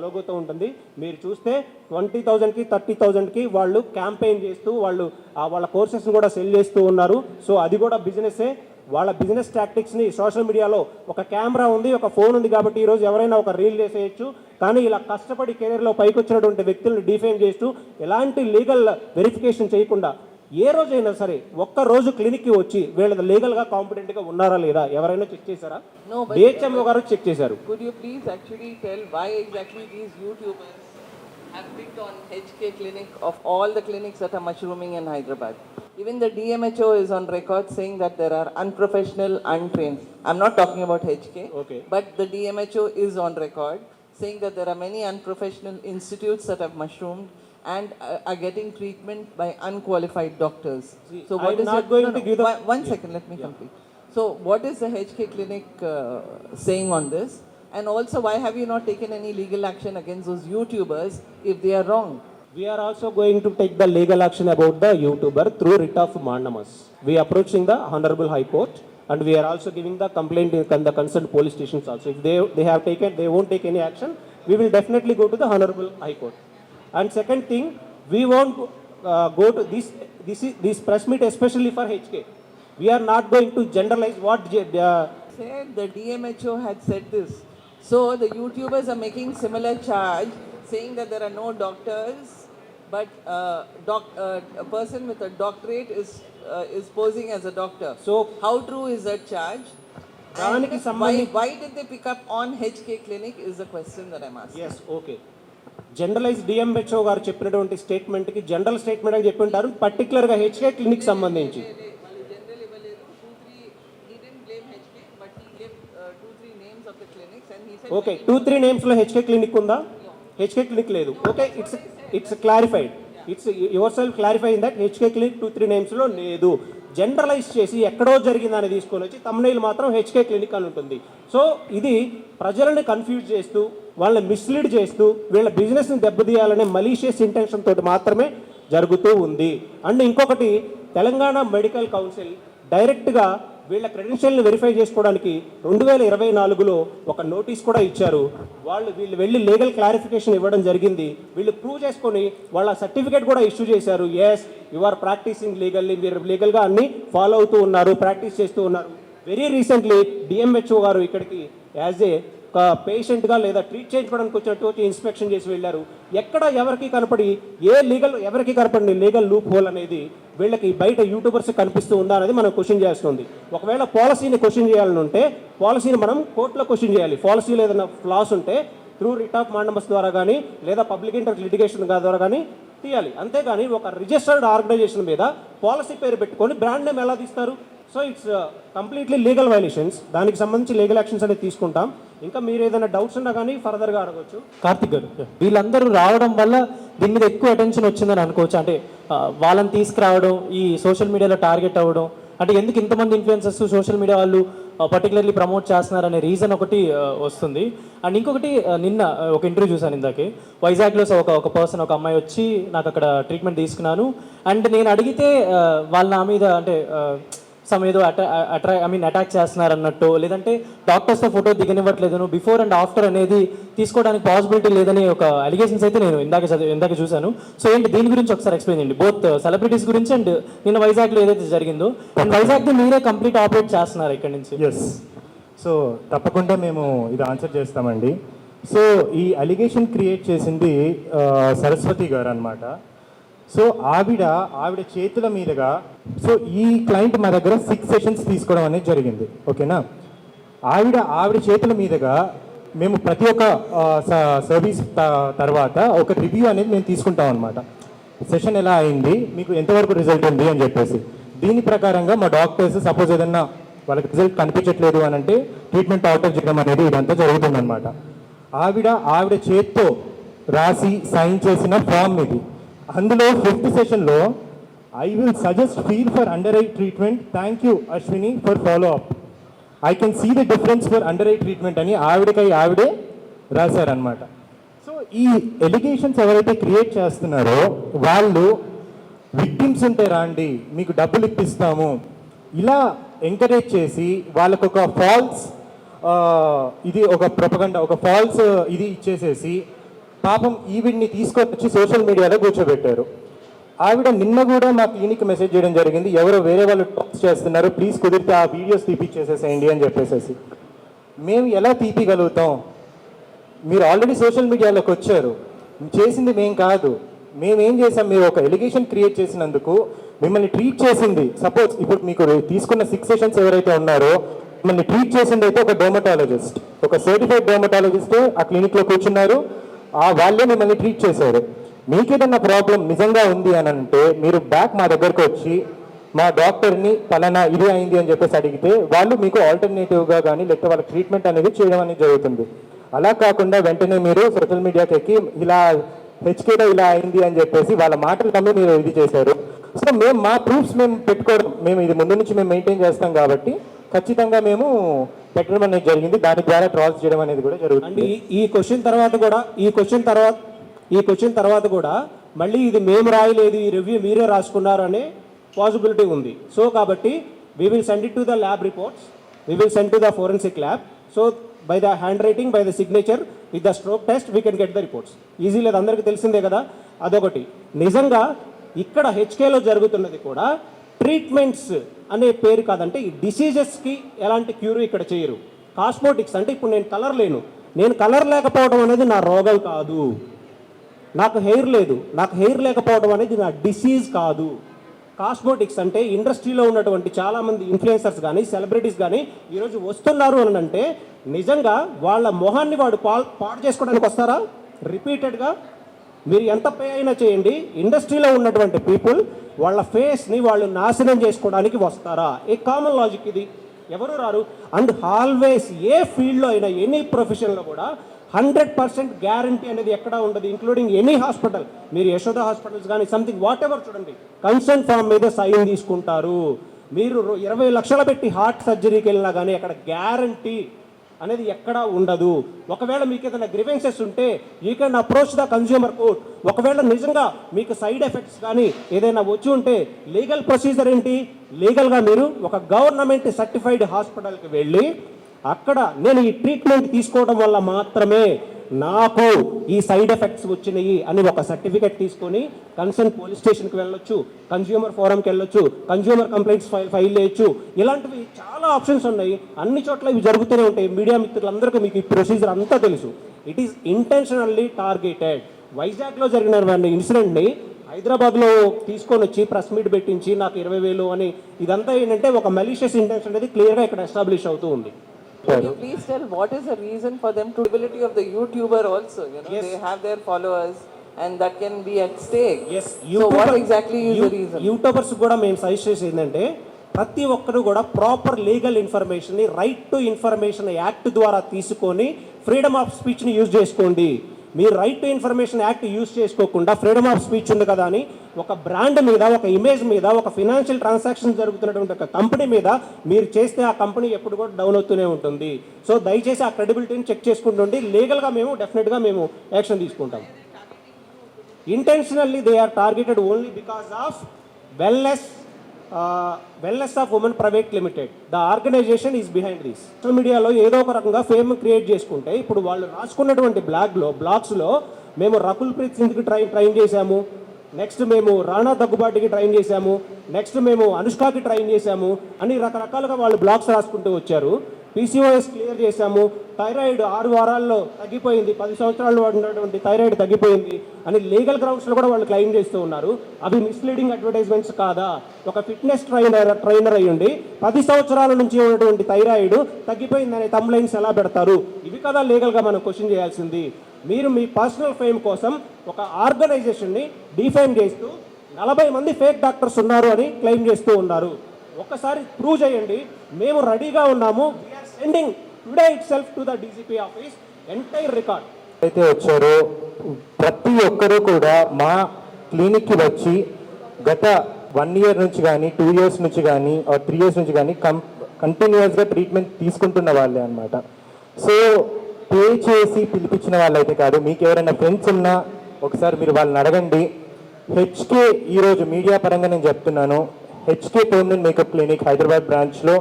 లోగోతో ఉంటుంది. మీరు చూస్తే 20,000కి 30,000కి వాళ్ళు క్యాంపెయిన్ చేస్తూ వాళ్ళు వాళ్ళ కోర్సెస్ని కూడా సెల్ చేస్తూ ఉన్నారు. సో అది కూడా బిజినెస్సే. వాళ్ళ బిజినెస్ టాక్టిక్స్ని సోషల్ మీడియాలో ఒక కెమెరా ఉంది, ఒక ఫోన్ ఉంది కాబట్టి ఈరోజు ఎవరైనా ఒక రీల్ చేసేయచ్చు. కానీ ఇలా కష్టపడి కెరీర్లో పైకి వచ్చినటువంటి వ్యక్తులను డిఫేమ్ చేస్తూ ఎలాంటి లీగల్ వెరిఫికేషన్ చేయకుండా ఏ రోజైనా సరే ఒక్క రోజు క్లినిక్కి వచ్చి వీళ్ళ లీగల్గా కాంపిటెంట్గా ఉన్నారా లేదా ఎవరైనా చెక్ చేశారా? No, but డిహెచ్ఎంఓ గారు చెక్ చేశారు. could you please actually tell why exactly these YouTubers have picked on HK Clinic of all the clinics that are mushrooming in Hyderabad? Even the DMHO is on record saying that there are unprofessional, untrained. I'm not talking about HK, Okay. but the DMHO is on record saying that there are many unprofessional institutes that have mushroomed and are getting treatment by unqualified doctors. See, So what I'm is not it? going to give the- One second, let me complete. So what is the HK Clinic saying on this? And also, why have you not taken any legal action against those YouTubers if they are wrong? We are also going to take the legal action about the YouTuber through writ of mandamus. We are approaching the Honorable High Court and we are also giving the complaint in the concerned police stations also. If they won't take any action, we will definitely go to the Honorable High Court. And second thing, we won't go to this press meet especially for HK. We are not going to generalize what Said the DMHO had said this. So the YouTubers are making similar charge, saying that there are no doctors, but a person with a doctorate is posing as a doctor. So How true is that charge? దానికి And సంబంధించి why did they pick up on HK Clinic is the question that I'm asking. Yes okay generalise DMHO గారు చెప్పినటువంటి స్టేట్మెంట్కి general statement అని చెప్పి ఉంటారు. పర్టికులర్గా HK clinic సంబంధించి వాళ్ళు జనరల్ ఇవ్వలేదు. 2-3 he didn't blame HK, but he gave 2-3 names of the clinics and he said okay 2-3 నేమ్స్లో హెచ్కే క్లినిక్ ఉందా? హెచ్కే క్లినిక్ లేదు. Okay it's clarified. It's your self clarify in that HK clinic 2-3 నేమ్స్లో లేదు. Generalise చేసి ఎక్కడో జరిగిందని తీసుకొని వచ్చి తమ్నైల్ మాత్రం హెచ్కే క్లినిక్ అని ఉంటుంది. సో ఇది ప్రజలను కన్ఫ్యూజ్ చేస్తూ వాళ్ళని మిస్లీడ్ చేస్తూ వీళ్ళ బిజినెస్ని దెబ్బతీయాలనే మలీషియస్ ఇంటెన్షన్ తోటి మాత్రమే జరుగుతూ ఉంది. అండ్ ఇంకొకటి తెలంగాణ మెడికల్ కౌన్సిల్ డైరెక్ట్గా వీళ్ళ క్రెడెన్షియల్ని వెరిఫై చేసుకోవడానికి 2024లో ఒక నోటీస్ కూడా ఇచ్చారు. వీళ్ళు వెళ్ళి లీగల్ క్లారిఫికేషన్ ఇవ్వడం జరిగింది. వీళ్ళు ప్రూవ్ చేసుకొని వాళ్ళ సర్టిఫికేట్ కూడా ఇష్యూ చేశారు. Yes you are practising legally, మీరు లీగల్గా అన్ని ఫాలో అవుతూ ఉన్నారు, ప్రాక్టీస్ చేస్తూ ఉన్నారు. వెరీ రీసెంట్లీ డిఎంహెచ్ఓ గారు ఇక్కడికి యాజ్ ఏ ఒక పేషెంట్గా లేదా ట్రీట్ చేయించుకోవడానికి వచ్చినట్టు వచ్చి ఇన్స్పెక్షన్ చేసి వెళ్ళారు. ఎక్కడ ఎవరికి కనపడిన లీగల్ లూప్ హోల్ అనేది వీళ్ళకి బయట యూట్యూబర్స్ కనిపిస్తూ ఉందా అనేది మనం క్వశ్చన్ చేస్తుంది. ఒకవేళ పాలసీని క్వశ్చన్ చేయాలని ఉంటే పాలసీని మనం కోర్టులో క్వశ్చన్ చేయాలి. పాలసీలో ఏదైనా ఫ్లాస్ ఉంటే త్రూ రిట్ ఆఫ్ మాండమస్ ద్వారా కానీ లేదా పబ్లిక్ ఇంట్రెస్ట్ లిటిగేషన్ ద్వారా కానీ తీయాలి. అంతేగాని ఒక రిజిస్టర్డ్ ఆర్గనైజేషన్ మీద పాలసీ పేరు పెట్టుకొని బ్రాండ్ నేమ్ ఎలా తీస్తారు? So it's completely legal violations. దానికి సంబంధించి లీగల్ యాక్షన్స్ అనేది తీసుకుంటాం. ఇంకా మీరు ఏదైనా డౌట్స్ ఉన్నా కానీ ఫర్దర్గా అడగవచ్చు. కార్తిక్ గారు, వీళ్ళందరూ రావడం వల్ల దీని మీద ఎక్కువ అటెన్షన్ వచ్చిందని అనుకోవచ్చు. అంటే వాళ్ళని తీసుకురావడం, ఈ సోషల్ మీడియాలో టార్గెట్ అవ్వడం, అంటే ఎందుకు ఇంతమంది ఇన్ఫ్లుయెన్సర్స్ సోషల్ మీడియా వాళ్ళు పర్టికులర్లీ ప్రమోట్ చేస్తున్నారు అనే రీజన్ ఒకటి వస్తుంది. అండ్ ఇంకొకటి నిన్న ఒక ఇంటర్వ్యూ చూసాను ఇందాకే, వైజాగ్లో ఒక పర్సన్, ఒక అమ్మాయి వచ్చి నాకు అక్కడ ట్రీట్మెంట్ తీసుకున్నాను అండ్ నేను అడిగితే వాళ్ళ నా మీద అంటే సమ్ ఏదో అటాక్ చేస్తున్నారు అన్నట్టు, లేదంటే డాక్టర్స్తో ఫోటో దిగనివ్వట్లేదు, బిఫోర్ అండ్ ఆఫ్టర్ అనేది తీసుకోవడానికి పాసిబిలిటీ లేదని ఒక అలిగేషన్స్ అయితే నేను ఇందాక చూశాను. సో ఏంటి దీని గురించి ఒకసారి ఎక్స్ప్లెయిన్ చేయండి, బోత్ సెలబ్రిటీస్ గురించి అండ్ నిన్న వైజాగ్లో ఏదైతే జరిగిందో. అండ్ వైజాగ్ది మీరే కంప్లీట్ ఆపరేట్ చేస్తున్నారు ఇక్కడ నుంచి. ఎస్, సో తప్పకుండా మేము ఇది ఆన్సర్ చేస్తామండి. సో ఈ అలిగేషన్ క్రియేట్ చేసింది సరస్వతి గారు అనమాట. సో ఆవిడ చేతుల మీదుగా, సో ఈ క్లయింట్ మా దగ్గర 6 సెషన్స్ తీసుకోవడం అనేది జరిగింది. ఓకేనా, ఆవిడ చేతుల మీదుగా మేము ప్రతి ఒక్క సర్వీస్ తర్వాత ఒక రివ్యూ అనేది మేము తీసుకుంటాం అనమాట. సెషన్ ఎలా అయింది, మీకు ఎంతవరకు రిజల్ట్ ఉంది అని చెప్పేసి. దీని ప్రకారంగా మా డాక్టర్స్ సపోజ్ ఏదన్నా వాళ్ళకి రిజల్ట్ కనిపించట్లేదు అని అంటే ట్రీట్మెంట్ ఆర్డర్ చేయడం అనేది ఇదంతా జరుగుతుందన్నమాట. ఆవిడ చేత్తో రాసి సైన్ చేసిన ఫామ్ ఇది. అందులో 5th సెషన్లో I will suggest feel for under eye treatment, thank you Ashwini for follow up, I can see the difference for under eye treatment అని ఆవిడే రాశారనమాట. సో ఈ ఎలిగేషన్స్ ఎవరైతే క్రియేట్ చేస్తున్నారో వాళ్ళు విక్టిమ్స్ ఉంటే రాండి మీకు డబ్బులు ఇప్పిస్తాము, ఇలా ఎంకరేజ్ చేసి వాళ్ళకు ఒక ఫాల్స్ ఇది ఒక ప్రొపగండా, ఒక ఫాల్స్ ఇది ఇచ్చేసేసి పాపం ఈవిడ్ని తీసుకొని వచ్చి సోషల్ మీడియాలో కూర్చోబెట్టారు. ఆవిడ నిన్న కూడా మా క్లినిక్ మెసేజ్ చేయడం జరిగింది, ఎవరో వేరే వాళ్ళు టాక్స్ చేస్తున్నారు, ప్లీజ్ కుదిరితే ఆ వీడియోస్ తీపిచ్చేసేసేయండి అని చెప్పేసి. మేము ఎలా తీపిగలుగుతాం? మీరు ఆల్రెడీ సోషల్ మీడియాలోకి వచ్చారు, చేసింది మేం కాదు. మేమేం చేసాం, మీరు ఒక ఎలిగేషన్ క్రియేట్ చేసినందుకు మిమ్మల్ని ట్రీట్ చేసింది, సపోజ్ ఇప్పుడు మీకు తీసుకున్న 6 సెషన్స్ ఎవరైతే ఉన్నారో మిమ్మల్ని ట్రీట్ చేసింది అయితే ఒక డెర్మటాలజిస్ట్, ఒక సర్టిఫైడ్ డెర్మటాలజిస్ట్ ఆ క్లినిక్లో కూర్చున్నారు, వాళ్ళే మిమ్మల్ని ట్రీట్ చేశారు. మీకేదన్నా ప్రాబ్లం నిజంగా ఉంది అని అంటే మీరు బ్యాక్ మా దగ్గరకు వచ్చి మా డాక్టర్ని పలానా ఇది అయింది అని చెప్పేసి అడిగితే వాళ్ళు మీకు ఆల్టర్నేటివ్గా కానీ లేకపోతే వాళ్ళ ట్రీట్మెంట్ అనేది చేయడం అనేది జరుగుతుంది. అలా కాకుండా వెంటనే మీరు సోషల్ మీడియాకి ఎక్కి ఇలా హెచ్కేలో ఇలా అయింది అని చెప్పేసి వాళ్ళ మాటలు నమ్మి మీరు ఇది చేశారు. సో మేము మా ప్రూఫ్స్ మేము పెట్టుకోవడం, మేము ఇది ముందు నుంచి మేము మెయింటైన్ చేస్తాం కాబట్టి ఖచ్చితంగా మేము పెట్టడం అనేది జరిగింది. దాని ద్వారా ట్రాల్స్ చేయడం అనేది కూడా జరుగుతుంది. ఈ క్వశ్చన్ తర్వాత కూడా మళ్ళీ ఇది మేము రాయలేదు, ఈ రివ్యూ మీరే రాసుకున్నారు అనే పాసిబిలిటీ ఉంది. సో కాబట్టి we will send it to the lab reports, we will send to the forensic lab. So by the hand writing, by the signature, with the stroke test we can get the reports. Easy లేదు, అందరికీ తెలిసిందే కదా. అదొకటి. నిజంగా ఇక్కడ హెచ్కేలో జరుగుతున్నది కూడా treatments అనే పేరు కాదంటే ఈ డిసీజెస్కి ఎలాంటి క్యూర్ ఇక్కడ చేయరు. కాస్మోటిక్స్ అంటే ఇప్పుడు నేను కలర్ లేను, నేను కలర్ లేకపోవడం అనేది నా రోగం కాదు. నాకు హెయిర్ లేదు, నాకు హెయిర్ లేకపోవడం అనేది నా డిసీజ్ కాదు. కాస్మోటిక్స్ అంటే ఇండస్ట్రీలో ఉన్నటువంటి చాలామంది ఇన్ఫ్లుయెన్సర్స్ కానీ సెలబ్రిటీస్ కానీ ఈరోజు వస్తున్నారు అని అంటే నిజంగా వాళ్ళ మొహాన్ని పాడు చేసుకోవడానికి వస్తారా? రిపీటెడ్గా మీరు ఎంత పే అయినా చేయండి, ఇండస్ట్రీలో ఉన్నటువంటి పీపుల్ వాళ్ళ ఫేస్ని వాళ్ళు నాశనం చేసుకోవడానికి వస్తారా? ఏ కామన్ లాజిక్ ఇది, ఎవరు రారు. అండ్ ఆల్వేస్ ఏ ఫీల్డ్లో అయినా ఎనీ ప్రొఫెషన్లో కూడా 100% గ్యారంటీ అనేది ఎక్కడా ఉండదు, ఇంక్లూడింగ్ ఎనీ హాస్పిటల్. మీరు యశోద హాస్పిటల్స్ కానీ సంథింగ్ వాట్ ఎవర్ చూడండి, కన్సర్న్ ఫామ్ మీద సైన్ తీసుకుంటారు. మీరు 20 లక్షలు పెట్టి హార్ట్ సర్జరీకి వెళ్ళినా కానీ అక్కడ గ్యారంటీ అనేది ఎక్కడా ఉండదు. ఒకవేళ మీకు ఏదైనా గ్రీవెన్సెస్ ఉంటే you can approach the consumer court. ఒకవేళ నిజంగా మీకు సైడ్ ఎఫెక్ట్స్ కానీ ఏదైనా వచ్చి ఉంటే లీగల్ ప్రొసీజర్ ఏంటి? లీగల్గా మీరు ఒక గవర్నమెంట్ సర్టిఫైడ్ హాస్పిటల్కి వెళ్ళి అక్కడ నేను ఈ ట్రీట్మెంట్ తీసుకోవడం వల్ల మాత్రమే నాకు ఈ సైడ్ ఎఫెక్ట్స్ వచ్చినాయి అని ఒక సర్టిఫికెట్ తీసుకొని కన్సర్న్ పోలీస్ స్టేషన్కి వెళ్ళొచ్చు, కన్జ్యూమర్ ఫోరంకి వెళ్ళొచ్చు, కన్జ్యూమర్ కంప్లైంట్స్ ఫైల్ చేయొచ్చు. ఇలాంటివి చాలా ఆప్షన్స్ ఉన్నాయి. అన్ని చోట్ల ఇవి జరుగుతూనే ఉంటాయి. మీడియా మిత్రులందరికీ మీకు ఈ ప్రొసీజర్ అంతా తెలుసు. It is intentionally targeted. వైజాగ్లో జరిగిన ఇన్సిడెంట్ని హైదరాబాద్లో తీసుకొని వచ్చి ప్రెస్ మీట్ పెట్టించి నాకు 20,000 అని ఇదంతా ఏంటంటే ఒక మలీషియస్ ఇంటెన్షన్ అనేది క్లియర్గా ఇక్కడ ఎస్టాబ్లిష్ అవుతూ ఉంది. Can you please tell what is the reason for them to ability of the YouTuber also? You know, Yes. they have their followers and that can be at stake. Yes. So what exactly is the reason? YouTubers కూడా మేము suggest చేసేది ఏంటంటే ప్రతి ఒక్కరు కూడా proper legal ఇన్ఫర్మేషన్ని right to information act ద్వారా తీసుకొని ఫ్రీడమ్ ఆఫ్ స్పీచ్ని యూజ్ చేసుకోండి. మీరు right to information act use చేసుకోకుండా ఫ్రీడమ్ ఆఫ్ స్పీచ్ ఉంది కదా అని ఒక బ్రాండ్ మీద, ఒక ఇమేజ్ మీద, ఒక ఫినాన్షియల్ ట్రాన్సాక్షన్ జరుగుతున్నటువంటి ఒక కంపెనీ మీద మీరు చేస్తే ఆ కంపెనీ ఎప్పుడు కూడా డౌన్ అవుతూనే ఉంటుంది. సో దయచేసి ఆ క్రెడిబిలిటీని చెక్ చేసుకుంటుండి. లీగల్గా మేము డెఫినెట్గా మేము యాక్షన్ తీసుకుంటాం. Intentionally they are targeted only because of wellness of women private limited. The organisation is behind this. Social మీడియాలో ఏదో ఒక రకంగా ఫేమ్ క్రియేట్ చేసుకుంటే ఇప్పుడు వాళ్ళు రాసుకున్నటువంటి బ్లాగ్స్లో మేము రకుల్ ప్రీత్ సింగ్కి ట్రైన్ చేశాము, నెక్స్ట్ మేము రాణా దగ్గుబాటికి ట్రైన్ చేశాము, నెక్స్ట్ మేము అనుష్కకి ట్రైన్ చేశాము అని రకరకాలుగా వాళ్ళు బ్లాగ్స్ రాసుకుంటూ వచ్చారు. పీసీఓఎస్ క్లియర్ చేశాము, థైరాయిడ్ 6 వారాల్లో తగ్గిపోయింది, 10 సంవత్సరాలు వాడినటువంటి థైరాయిడ్ తగ్గిపోయింది అని లీగల్ గ్రౌండ్స్లో కూడా వాళ్ళు క్లెయిమ్ చేస్తూ ఉన్నారు. అవి మిస్లీడింగ్ అడ్వర్టైజ్మెంట్స్ కాదా? ఒక ఫిట్నెస్ ట్రైనర్ అయ్యుండి 10 సంవత్సరాల నుంచి ఉన్నటువంటి థైరాయిడ్ తగ్గిపోయిందనే తమ్లైన్స్ ఎలా పెడతారు? ఇవి కదా లీగల్గా మనం క్వశ్చన్ చేయాల్సింది. మీరు మీ పర్సనల్ ఫేమ్ కోసం ఒక ఆర్గనైజేషన్ని డిఫైమ్ చేస్తూ 40 మంది ఫేక్ డాక్టర్స్ ఉన్నారు అని క్లెయిమ్ చేస్తూ ఉన్నారు. ఒక్కసారి ప్రూవ్ చేయండి, మేము రెడీగా ఉన్నాము. We are sending today itself to the DGP office entire record. అయితే వచ్చారో ప్రతి ఒక్కరూ కూడా మా క్లినిక్కి వచ్చి గత 1 year నుంచి కానీ 2 years నుంచి కానీ 3 years నుంచి కానీ కంటిన్యూస్గా ట్రీట్మెంట్ తీసుకుంటున్న వాళ్ళే అనమాట. సో పే చేసి పిలిపించిన వాళ్ళైతే కాదు. మీకు ఎవరైనా ఫ్రెండ్స్ ఉన్నా ఒకసారి మీరు వాళ్ళని అడగండి. హెచ్కే ఈరోజు మీడియా పరంగా నేను చెప్తున్నాను, HK permanent makeup clinic Hyderabad బ్రాంచ్లో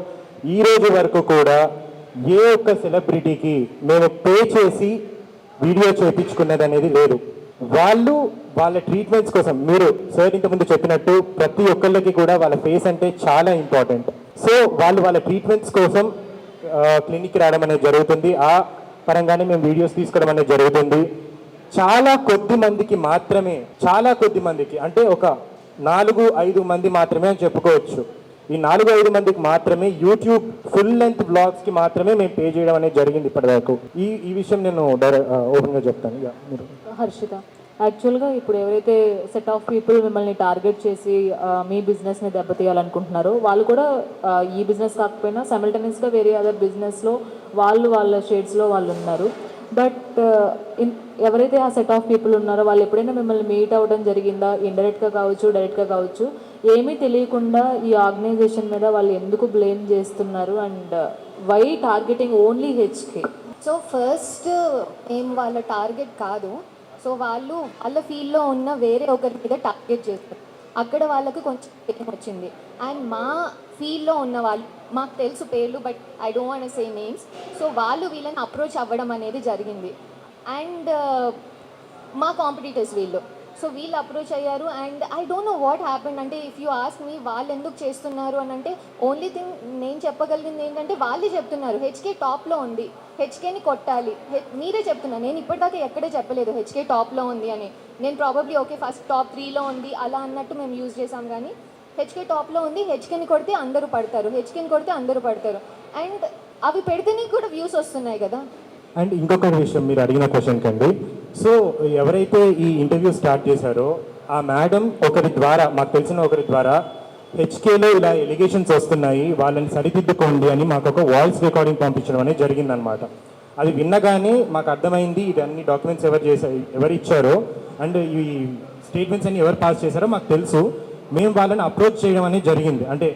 ఈ రోజు వరకు కూడా ఏ ఒక్క సెలబ్రిటీకి మేము పే చేసి వీడియో చేయించుకున్నది అనేది లేదు. వాళ్ళు వాళ్ళ ట్రీట్మెంట్స్ కోసం, మీరు సార్ ఇంతకుముందు చెప్పినట్టు ప్రతి ఒక్కళ్ళకి కూడా వాళ్ళ ఫేస్ అంటే చాలా ఇంపార్టెంట్. సో వాళ్ళు వాళ్ళ ట్రీట్మెంట్స్ కోసం క్లినిక్ రావడం అనేది జరుగుతుంది. ఆ పరంగానే మేము వీడియోస్ తీసుకోవడం అనేది జరుగుతుంది. చాలా కొద్ది మందికి అంటే ఒక 4-5 మంది మాత్రమే అని చెప్పుకోవచ్చు. ఈ 4-5 మందికి మాత్రమే యూట్యూబ్ ఫుల్ లెంత్ బ్లాగ్స్కి మాత్రమే మేము పే చేయడం అనేది జరిగింది ఇప్పటివరకు. ఈ విషయం నేను ఓపెన్గా చెప్తాను. మీరు హర్షిత, యాక్చువల్గా ఇప్పుడు ఎవరైతే సెట్ ఆఫ్ పీపుల్ మిమ్మల్ని టార్గెట్ చేసి మీ బిజినెస్ని దెబ్బతీయాలనుకుంటున్నారో వాళ్ళు కూడా ఈ బిజినెస్ కాకపోయినా సైమల్టేనియస్గా వేరే అదర్ బిజినెస్లో వాళ్ళ షేడ్స్లో వాళ్ళు ఉన్నారు. బట్ ఎవరైతే ఆ సెట్ ఆఫ్ పీపుల్ ఉన్నారో వాళ్ళు ఎప్పుడైనా మిమ్మల్ని మీట్ అవ్వడం జరిగిందా? ఇండైరెక్ట్గా కావచ్చు, డైరెక్ట్గా కావచ్చు. ఏమీ తెలియకుండా ఈ ఆర్గనైజేషన్ మీద వాళ్ళు ఎందుకు బ్లేమ్ చేస్తున్నారు and why targeting only HK? So first ఏం వాళ్ళ టార్గెట్ కాదు. సో వాళ్ళు వాళ్ళ ఫీల్డ్లో ఉన్న వేరే ఒకరి మీద టార్గెట్ చేస్తారు. అక్కడ వాళ్ళకి కొంచెం పేరు వచ్చింది. అండ్ మా ఫీల్డ్లో ఉన్న వాళ్ళు, మాకు తెలుసు పేర్లు, but I don't want say names. So వాళ్ళు వీళ్ళని అప్రోచ్ అవ్వడం అనేది జరిగింది. అండ్ మా కాంపిటీటర్స్ వీళ్ళు. సో వీళ్ళు అప్రోచ్ అయ్యారు. And I don't know what happened. అంటే ఇఫ్ యూ ఆస్క్ మీ వాళ్ళు ఎందుకు చేస్తున్నారు అని అంటే ఓన్లీ థింగ్ నేను చెప్పగలిగింది ఏంటంటే వాళ్ళే చెప్తున్నారు హెచ్కే టాప్లో ఉంది, హెచ్కేని కొట్టాలి. మీరే చెప్తున్నారు. నేను ఇప్పటిదాకా ఎక్కడే చెప్పలేదు హెచ్కే టాప్లో ఉంది అని. నేను ప్రాబబ్లీ ఓకే ఫస్ట్ టాప్ 3లో ఉంది అలా అన్నట్టు మేము యూజ్ చేసాం. కానీ హెచ్కే టాప్లో ఉంది, హెచ్కేని కొడితే అందరూ పడతారు, హెచ్కేని కొడితే అందరూ పడతారు. అండ్ అవి పెడితేనే కూడా వ్యూస్ వస్తున్నాయి కదా. అండ్ ఇంకొక విషయం, మీరు అడిగిన క్వశ్చన్ కండి. సో ఎవరైతే ఈ ఇంటర్వ్యూ స్టార్ట్ చేశారో ఆ మేడం ఒకరి ద్వారా, మాకు తెలిసిన ఒకరి ద్వారా హెచ్కేలో ఇలా ఎలిగేషన్స్ వస్తున్నాయి, వాళ్ళని సరిదిద్దుకోండి అని మాకు ఒక వాయిస్ రికార్డింగ్ పంపించడం అనేది జరిగిందనమాట. అది విన్నగానే మాకు అర్థమైంది ఇది అన్ని డాక్యుమెంట్స్ ఎవరు ఇచ్చారో అండ్ ఈ స్టేట్మెంట్స్ అన్ని ఎవరు పాస్ చేశారో మాకు తెలుసు. మేము వాళ్ళని అప్రోచ్ చేయడం అనేది జరిగింది. అంటే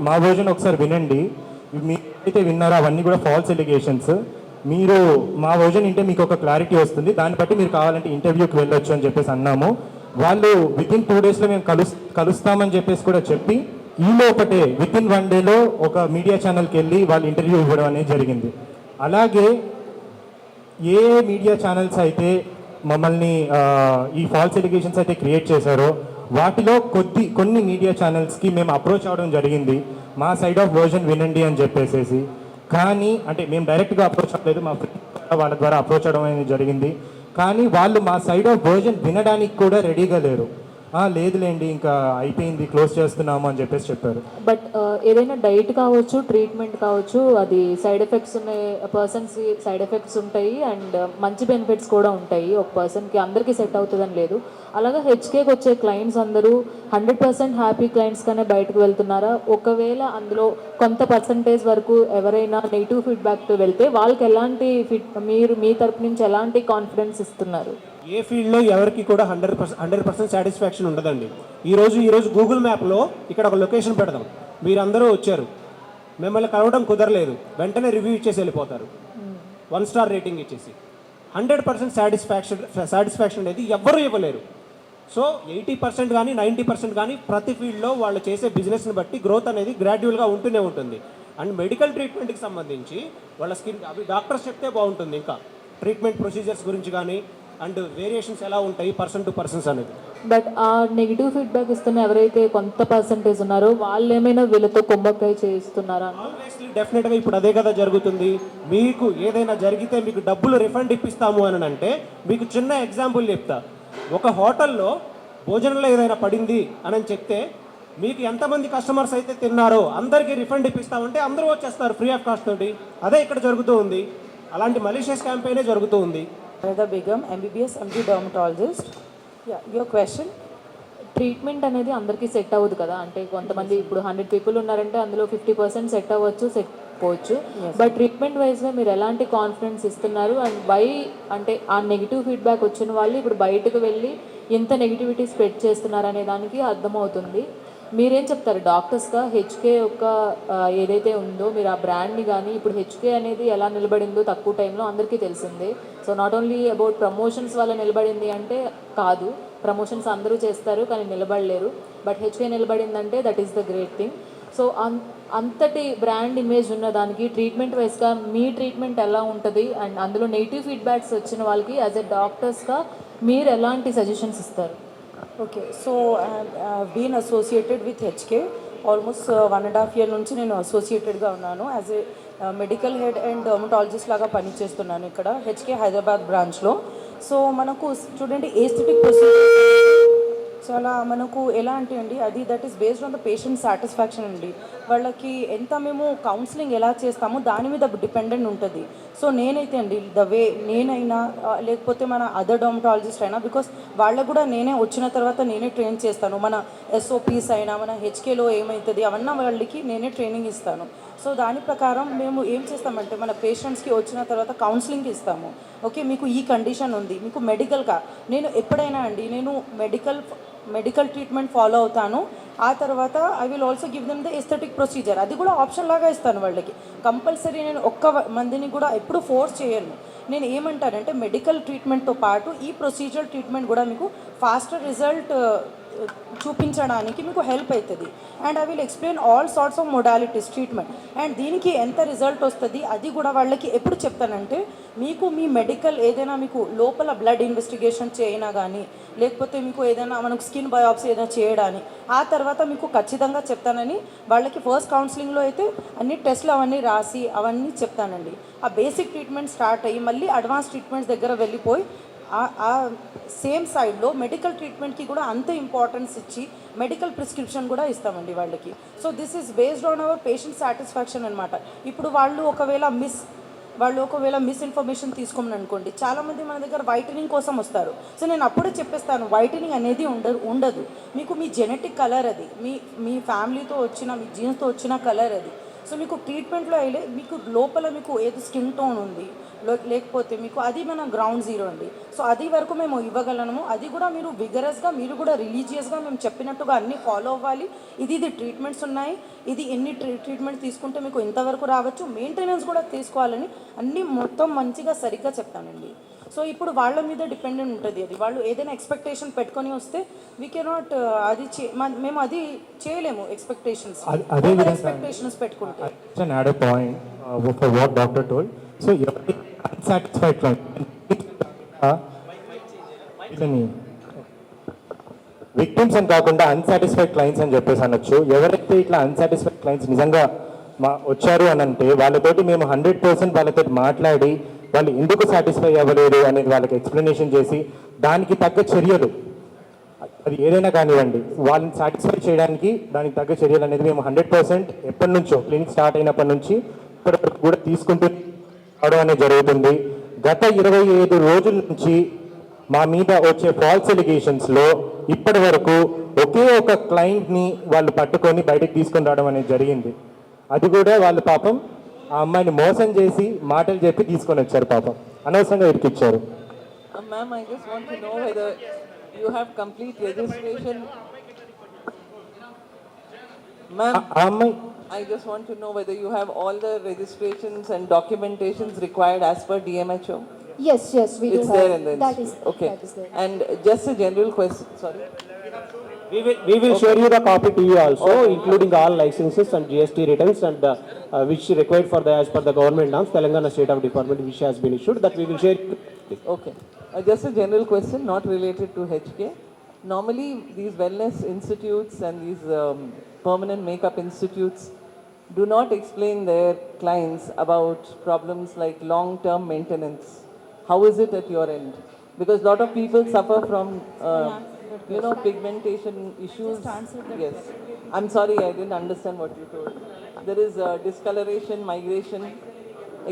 మా వర్జన్ ఒకసారి వినండి, మీరు అయితే విన్నారో అవన్నీ కూడా ఫాల్స్ ఎలిగేషన్స్. మీరు మా వర్జన్ వింటే మీకు ఒక క్లారిటీ వస్తుంది, దాన్ని బట్టి మీరు కావాలంటే ఇంటర్వ్యూకి వెళ్ళొచ్చు అని చెప్పేసి అన్నాము. వాళ్ళు వితిన్ 2 డేస్లో మేము కలుస్తామని చెప్పేసి కూడా చెప్పి ఈ లోపటే వితిన్ 1 డేలో ఒక మీడియా ఛానల్కి వెళ్ళి వాళ్ళు ఇంటర్వ్యూ ఇవ్వడం అనేది జరిగింది. అలాగే ఏ మీడియా ఛానల్స్ అయితే మమ్మల్ని ఈ ఫాల్స్ ఎలిగేషన్స్ అయితే క్రియేట్ చేశారో వాటిలో కొన్ని మీడియా ఛానల్స్కి మేము అప్రోచ్ అవ్వడం జరిగింది, మా సైడ్ ఆఫ్ వర్జన్ వినండి అని చెప్పేసి. కానీ అంటే మేము డైరెక్ట్గా అప్రోచ్ అవ్వలేదు, మా ఫ్రెండ్ వాళ్ళ ద్వారా అప్రోచ్ అవ్వడం అనేది జరిగింది. కానీ వాళ్ళు మా సైడ్ ఆఫ్ వర్జన్ వినడానికి కూడా రెడీగా లేరు. లేదులేండి ఇంకా అయిపోయింది, క్లోజ్ చేస్తున్నాము అని చెప్పేసి చెప్పారు. బట్ ఏదైనా డైట్ కావచ్చు, ట్రీట్మెంట్ కావచ్చు, అది సైడ్ ఎఫెక్ట్స్ ఉన్న పర్సన్స్కి సైడ్ ఎఫెక్ట్స్ ఉంటాయి అండ్ మంచి బెనిఫిట్స్ కూడా ఉంటాయి. ఒక పర్సన్కి అందరికీ సెట్ అవుతుందని లేదు. అలాగే హెచ్కేకి వచ్చే క్లయింట్స్ అందరూ 100% హ్యాపీ క్లయింట్స్గానే బయటకు వెళ్తున్నారా? ఒకవేళ అందులో కొంత పర్సంటేజ్ వరకు ఎవరైనా నెగిటివ్ ఫీడ్బ్యాక్తో వెళ్తే వాళ్ళకి ఎలాంటి మీరు మీ తరపు నుంచి ఎలాంటి కాన్ఫిడెన్స్ ఇస్తున్నారు? ఏ ఫీల్డ్లో ఎవరికి కూడా 100% సాటిస్ఫాక్షన్ ఉండదండి. ఈరోజు గూగుల్ మ్యాప్లో ఇక్కడ ఒక లొకేషన్ పెడదాం, మీరందరూ వచ్చారు, మిమ్మల్ని కలవడం కుదరలేదు, వెంటనే రివ్యూ ఇచ్చేసి వెళ్ళిపోతారు, 1 స్టార్ రేటింగ్ ఇచ్చేసి. 100% సాటిస్ఫాక్షన్ అనేది ఎవ్వరూ ఇవ్వలేరు. సో 80% కానీ 90% కానీ ప్రతి ఫీల్డ్లో వాళ్ళు చేసే బిజినెస్ని బట్టి గ్రోత్ అనేది గ్రాడ్యువల్గా ఉంటూనే ఉంటుంది. అండ్ మెడికల్ ట్రీట్మెంట్కి సంబంధించి వాళ్ళ స్కిన్ అవి డాక్టర్స్ చెప్తే బాగుంటుంది. ఇంకా ట్రీట్మెంట్ ప్రొసీజర్స్ గురించి కానీ అండ్ వేరియేషన్స్ ఎలా ఉంటాయి పర్సన్ టు పర్సన్స్ అనేది. బట్ ఆ నెగిటివ్ ఫీడ్బ్యాక్ ఇస్తున్న ఎవరైతే కొంత పర్సంటేజ్ ఉన్నారో వాళ్ళు ఏమైనా వీళ్ళతో కుంభకాయ చేయిస్తున్నారా? ఆబ్వియస్లీ డెఫినెట్గా ఇప్పుడు అదే కదా జరుగుతుంది. మీకు ఏదైనా జరిగితే మీకు డబ్బులు రిఫండ్ ఇప్పిస్తాము అని అంటే మీకు చిన్న ఎగ్జాంపుల్ చెప్తా. ఒక హోటల్లో భోజనంలో ఏదైనా పడింది అని చెప్తే మీకు ఎంతమంది కస్టమర్స్ అయితే తిన్నారో అందరికీ రిఫండ్ ఇప్పిస్తామంటే అందరూ వచ్చేస్తారు ఫ్రీ ఆఫ్ కాస్ట్ తోటి. అదే ఇక్కడ జరుగుతూ ఉంది. అలాంటి మలీషియస్ క్యాంపెయినే జరుగుతూ ఉంది. Rada Begum, MBBS, MD dermatologist. Yeah, your question? Treatment అనేది అందరికీ సెట్ అవ్వదు కదా. అంటే కొంతమంది ఇప్పుడు 100 పీపుల్ ఉన్నారంటే అందులో 50% సెట్ అవ్వచ్చు, సెట్ పోవచ్చు. బట్ ట్రీట్మెంట్ వైజ్గా మీరు ఎలాంటి కాన్ఫిడెన్స్ ఇస్తున్నారు అండ్ వై అంటే ఆ నెగిటివ్ ఫీడ్బ్యాక్ వచ్చిన వాళ్ళు ఇప్పుడు బయటకు వెళ్ళి ఎంత నెగిటివిటీ స్ప్రెడ్ చేస్తున్నారు అనే దానికి అర్థమవుతుంది. మీరేం చెప్తారు డాక్టర్స్గా హెచ్కే యొక్క ఏదైతే ఉందో మీరు ఆ బ్రాండ్ని కానీ ఇప్పుడు హెచ్కే అనేది ఎలా నిలబడిందో తక్కువ టైంలో అందరికీ తెలిసిందే. So not only about promotions వల్ల నిలబడింది అంటే కాదు, ప్రమోషన్స్ అందరూ చేస్తారు కానీ నిలబడలేరు. బట్ హెచ్కే నిలబడిందంటే that is the great thing. So అంతటి బ్రాండ్ ఇమేజ్ ఉన్న దానికి ట్రీట్మెంట్ వైస్గా మీ ట్రీట్మెంట్ ఎలా ఉంటుంది అండ్ అందులో నెగిటివ్ ఫీడ్బ్యాక్స్ వచ్చిన వాళ్ళకి యాజ్ ఎ డాక్టర్స్గా మీరు ఎలాంటి సజెషన్స్ ఇస్తారు? Okay, so I've been associated with HK almost 1.5 year నుంచి నేను అసోసియేటెడ్గా ఉన్నాను as a medical head and dermatologist లాగా పనిచేస్తున్నాను ఇక్కడ హెచ్కే హైదరాబాద్ బ్రాంచ్లో. సో మనకు చూడండి ఏస్థెటిక్ ప్రొసీజర్ చాలా మనకు ఎలా అంటే అండి అది that is based on the patient satisfaction అండి. వాళ్ళకి ఎంత మేము కౌన్సిలింగ్ ఎలా చేస్తామో దాని మీద డిపెండెంట్ ఉంటుంది. సో నేనైతే అండి ద వే నేనైనా లేకపోతే మన అదర్ డర్మటాలజిస్ట్ అయినా బికాస్ వాళ్ళకు కూడా నేనే వచ్చిన తర్వాత నేనే ట్రైన్ చేస్తాను. మన ఎస్ఓపీస్ అయినా మన హెచ్కేలో ఏమవుతుంది అవన్నీ వాళ్ళకి నేనే ట్రైనింగ్ ఇస్తాను. సో దాని ప్రకారం మేము ఏం చేస్తామంటే మన పేషెంట్స్కి వచ్చిన తర్వాత కౌన్సిలింగ్ ఇస్తాము. ఓకే మీకు ఈ కండిషన్ ఉంది, మీకు మెడికల్గా నేను ఎప్పుడైనా అండి నేను మెడికల్ ట్రీట్మెంట్ ఫాలో అవుతాను. ఆ తర్వాత I will also give them the aesthetic procedure, అది కూడా ఆప్షన్ లాగా ఇస్తాను వాళ్ళకి. కంపల్సరీ నేను ఒక్క మందిని కూడా ఎప్పుడు ఫోర్స్ చేయను. నేను ఏమంటానంటే మెడికల్ ట్రీట్మెంట్తో పాటు ఈ ప్రొసీజర్ ట్రీట్మెంట్ కూడా మీకు ఫాస్టర్ రిజల్ట్ చూపించడానికి మీకు హెల్ప్ అవుతుంది. And I will explain all sorts of modalities treatment and దీనికి ఎంత రిజల్ట్ వస్తుంది అది కూడా వాళ్ళకి ఎప్పుడు చెప్తానంటే మీకు మీ మెడికల్ ఏదైనా మీకు లోపల బ్లడ్ ఇన్వెస్టిగేషన్ చేయనా కానీ లేకపోతే మీకు ఏదైనా మనకు స్కిన్ బయాప్సీ ఏదైనా చేయడాని ఆ తర్వాత మీకు ఖచ్చితంగా చెప్తానని వాళ్ళకి ఫస్ట్ కౌన్సిలింగ్లో అయితే అన్ని టెస్ట్లు అవన్నీ రాసి అవన్నీ చెప్తానండి. ఆ బేసిక్ ట్రీట్మెంట్ స్టార్ట్ అయ్యి మళ్ళీ అడ్వాన్స్ ట్రీట్మెంట్స్ దగ్గర వెళ్ళిపోయి ఆ సేమ్ సైడ్లో మెడికల్ ట్రీట్మెంట్కి కూడా అంత ఇంపార్టెన్స్ ఇచ్చి మెడికల్ ప్రిస్క్రిప్షన్ కూడా ఇస్తామండి వాళ్ళకి. So this is based on hour patient satisfaction అనమాట. ఇప్పుడు వాళ్ళు ఒకవేళ మిస్ఇన్ఫర్మేషన్ తీసుకోమని అనుకోండి, చాలామంది మన దగ్గర వైటనింగ్ కోసం వస్తారు. సో నేను అప్పుడే చెప్పేస్తాను వైటనింగ్ అనేది ఉండదు. మీకు మీ జెనెటిక్ కలర్ అది మీ ఫ్యామిలీతో వచ్చిన మీ జీన్స్తో వచ్చిన కలర్ అది. సో మీకు ట్రీట్మెంట్లో అయితే మీకు లోపల మీకు ఏది స్కిన్ టోన్ ఉంది లేకపోతే మీకు అది మన గ్రౌండ్ జీరో అండి. సో అది వరకు మేము ఇవ్వగలము. అది కూడా మీరు విగరస్గా మీరు కూడా రిలీజియస్గా మేము చెప్పినట్టుగా అన్నీ ఫాలో అవ్వాలి. ఇది ట్రీట్మెంట్స్ ఉన్నాయి, ఇది ఎన్ని ట్రీట్మెంట్ తీసుకుంటే మీకు ఇంతవరకు రావచ్చు, మెయింటెనెన్స్ కూడా తీసుకోవాలని అన్నీ మొత్తం మంచిగా సరిగ్గా చెప్తానండి. సో ఇప్పుడు వాళ్ళ మీద డిపెండెంట్ ఉంటుంది. అది వాళ్ళు ఏదైనా ఎక్స్పెక్టేషన్ పెట్టుకొని వస్తే వీ కెనాట్ అది మేము అది చేయలేము. ఎక్స్పెక్టేషన్స్ పెట్టుకుంటే సో అన్సాటిస్ఫైడ్ విక్టిమ్స్ అని కాకుండా అన్సాటిస్ఫైడ్ క్లయింట్స్ అని చెప్పేసి అనొచ్చు. ఎవరైతే ఇట్లా అన్సాటిస్ఫైడ్ క్లయింట్స్ నిజంగా వచ్చారు అని అంటే వాళ్ళతోటి మేము 100% వాళ్ళతో మాట్లాడి వాళ్ళు ఎందుకు సాటిస్ఫై అవ్వలేదు అనేది వాళ్ళకి ఎక్స్ప్లెనేషన్ చేసి దానికి తగ్గ చర్యలు అది ఏదైనా కానివ్వండి వాళ్ళని సాటిస్ఫై చేయడానికి దానికి తగ్గ చర్యలు అనేది మేము 100% ఎప్పటి నుంచో క్లినిక్ స్టార్ట్ అయినప్పటి నుంచి ఇప్పటివరకు కూడా తీసుకుంటూ రావడం అనేది జరుగుతుంది. గత 25 రోజుల నుంచి మా మీద వచ్చే ఫాల్స్ ఎలిగేషన్స్లో ఇప్పటి వరకు ఒకే ఒక క్లయింట్ని వాళ్ళు పట్టుకొని బయటకు తీసుకొని రావడం అనేది జరిగింది. అది కూడా వాళ్ళు పాపం ఆ అమ్మాయిని మోసం చేసి మాటలు చెప్పి తీసుకొని వచ్చారు, పాపం అనవసరంగా ఇరికిచ్చారు. Ma'am, I just want to know whether you have complete registration. Ma'am, ఆ అమ్మాయి I just want to know whether you have all the registrations and documentations required as per DMHO. Yes, we do It's have. there in the That is okay. That is there. And just a general question. Sorry. We will share you the copy to you also, including all licenses and GST returns and which required for the as per the government norms, Telangana State of Department which has been issued, that we will share. Okay. Just a general question, not related to HK. Normally, these wellness institutes and these permanent makeup institutes do not explain their clients about problems like long-term maintenance. How is it at your end? Because a lot of people suffer from, pigmentation issues. Yes. I'm sorry, I didn't understand what you told. There is discoloration, migration,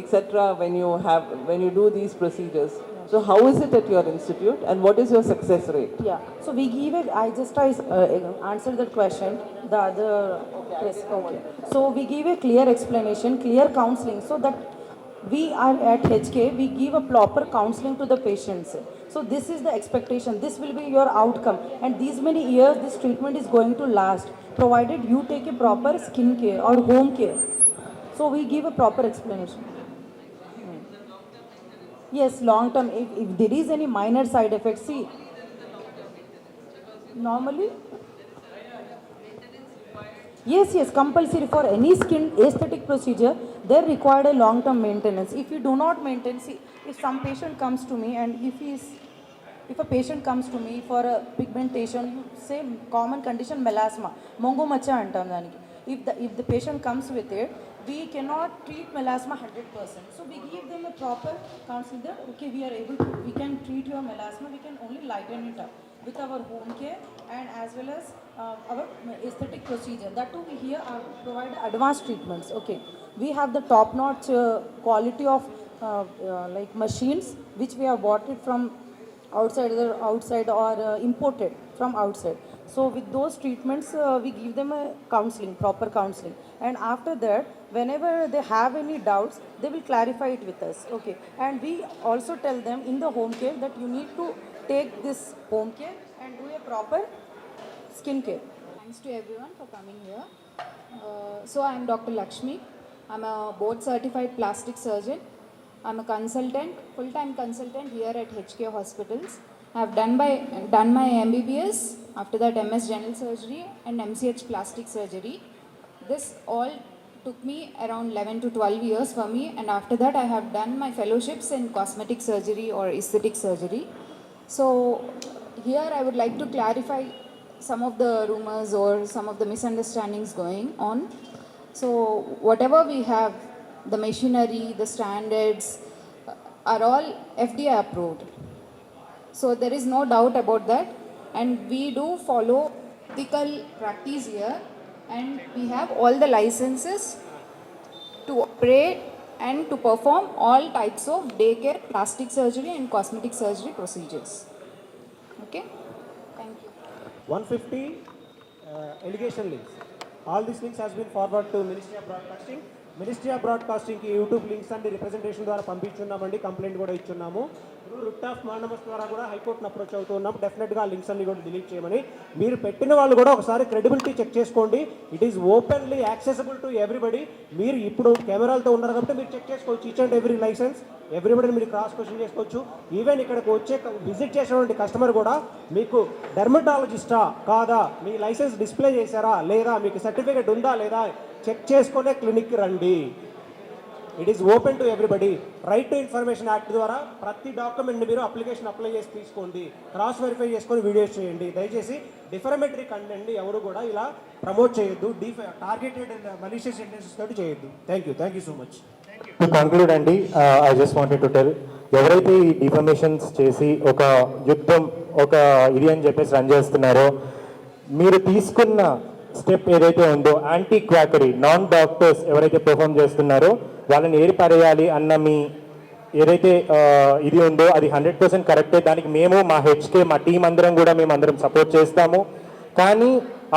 etc. when you do these procedures. So how is it at your institute and what is your success rate? Yeah, so we give it, I answered that question, the other, yes, okay. So we give a clear explanation, clear counseling, so that we are at HK, we give a proper counseling to the patients. So this is the expectation, this will be your outcome, and these many years this treatment is going to last, provided you take a proper skin care or home care. So we give a proper explanation. Yes, long term, if there is any minor side effects, see, normally, Yes, compulsory for any skin aesthetic procedure, they require a long-term maintenance. If you do not maintain, see, if some patient comes to me and if a patient comes to me for a pigmentation, you say common condition melasma, mongo macha antam daniki. If the patient comes with it, we cannot treat melasma 100%. So we give them a proper counseling that okay, we can treat your melasma, we can only lighten it up with our home care and as well as our aesthetic procedure. That too we here provide advanced treatments. Okay, we have the top-notch quality of like machines which we have bought it from outside or imported from outside. So with those treatments, we give them a counseling, proper counseling. And after that, whenever they have any doubts, they will clarify it with us. Okay. And we also tell them in the home care that you need to take this home care and do a proper skin care. Thanks to everyone for coming here. So I'm Dr. Lakshmi. I'm a board certified plastic surgeon. I'm a consultant, full-time consultant here at HK Hospitals. I've done my MBBS, after that MS General Surgery and MCH Plastic Surgery. This all took me around 11 to 12 years for me, and after that I have done my fellowships in cosmetic surgery or aesthetic surgery. So here I would like to clarify some of the rumors or some of the misunderstandings going on. So whatever we have, the machinery, the standards are all FDA approved. So there is no doubt about that, and we do follow ethical practice here, and we have all the licenses to operate and to perform all types of daycare, plastic surgery and cosmetic surgery procedures. Okay, thank you. 150 allegation links. All these links has been forwarded to Ministry of Broadcasting. Ministry of బ్రాడ్కాస్టింగ్కి YouTube links అండి representation ద్వారా పంపించున్నామండి, complaint కూడా ఇచ్చున్నాము. Writ of mandamus ద్వారా కూడా హైకోర్టును approach అవుతూ ఉన్నాం. డెఫినెట్గా ఆ లింక్స్ అన్ని కూడా డిలీట్ చేయమని. మీరు పెట్టిన వాళ్ళు కూడా ఒకసారి క్రెడిబిలిటీ చెక్ చేసుకోండి. It is openly accessible to everybody. మీరు ఇప్పుడు కెమెరాలతో ఉన్నారు కాబట్టి మీరు చెక్ చేసుకోవచ్చు ఈచ్ అండ్ ఎవ్రీ లైసెన్స్, ఎవ్రీబడిని మీరు క్రాస్ క్వశ్చన్ చేసుకోవచ్చు. ఈవెన్ ఇక్కడికి వచ్చే విజిట్ చేసినటువంటి కస్టమర్ కూడా మీకు డెర్మటాలజిస్టా కాదా, మీ లైసెన్స్ డిస్ప్లే చేశారా లేదా, మీకు సర్టిఫికేట్ ఉందా లేదా చెక్ చేసుకునే క్లినిక్కి రండి. It is open to everybody. Right to information act ద్వారా ప్రతి డాక్యుమెంట్ని మీరు అప్లికేషన్ అప్లై చేసి తీసుకోండి, క్రాస్ వెరిఫై చేసుకొని వీడియోస్ చేయండి. దయచేసి డిఫరమేటరీ కంటెంట్ని ఎవరు కూడా ఇలా ప్రమోట్ చేయొద్దు, టార్గెటెడ్ అండ్ మలీషియస్ ఇంటెన్షన్స్ తోటి చేయొద్దు. Thank you so much. To conclude అండి, I just wanted to tell, ఎవరైతే ఈ డిఫర్మేషన్స్ చేసి ఒక యుద్ధం ఒక ఇది అని చెప్పేసి రన్ చేస్తున్నారో, మీరు తీసుకున్న స్టెప్ ఏదైతే ఉందో యాంటీ క్వాకరీ, నాన్ డాక్టర్స్ ఎవరైతే పర్ఫామ్ చేస్తున్నారో వాళ్ళని ఏరిపారేయాలి అన్న మీ ఏదైతే ఇది ఉందో అది 100% కరెక్టే. దానికి మేము మా హెచ్కే మా టీం అందరం కూడా మేమందరం సపోర్ట్ చేస్తాము. కానీ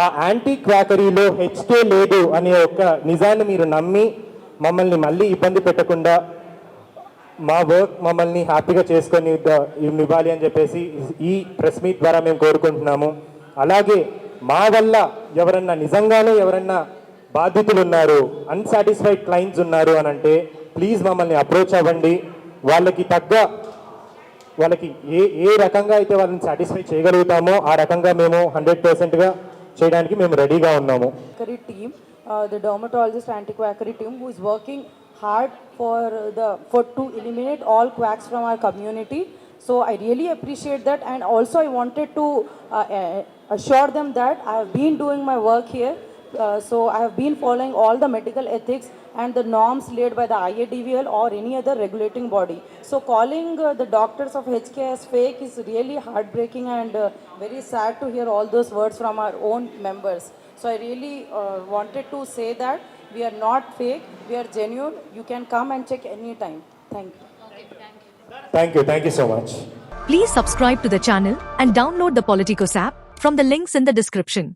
ఆ యాంటీ క్వాకరీలో హెచ్కే లేదు అనే ఒక నిజాన్ని మీరు నమ్మి మమ్మల్ని మళ్ళీ ఇబ్బంది పెట్టకుండా మా వర్క్ మమ్మల్ని హ్యాపీగా చేసుకొని ఇవ్వాలి అని చెప్పేసి ఈ ప్రెస్ మీట్ ద్వారా మేము కోరుకుంటున్నాము. అలాగే మా వల్ల ఎవరన్నా నిజంగానే ఎవరన్నా బాధితులు ఉన్నారు, అన్సాటిస్ఫైడ్ క్లయింట్స్ ఉన్నారు అని అంటే ప్లీజ్ మమ్మల్ని అప్రోచ్ అవ్వండి. వాళ్ళకి ఏ రకంగా అయితే వాళ్ళని సాటిస్ఫై చేయగలుగుతామో ఆ రకంగా మేము 100%గా చేయడానికి మేము రెడీగా ఉన్నాము. Team, the dermatologist anti-quackery team who is working hard to eliminate all quacks from our community. So I really appreciate that, and also I wanted to assure them that I have been doing my work here. So I have been following all the medical ethics and the norms laid by the IADVL or any other regulating body. So calling the doctors of HK as fake is really heartbreaking and very sad to hear all those words from our own members. So I really wanted to say that we are not fake, we are genuine. You can come and check anytime. Thank you. Thank you so much. Please subscribe to the channel and download the Politicos app from the links in the description.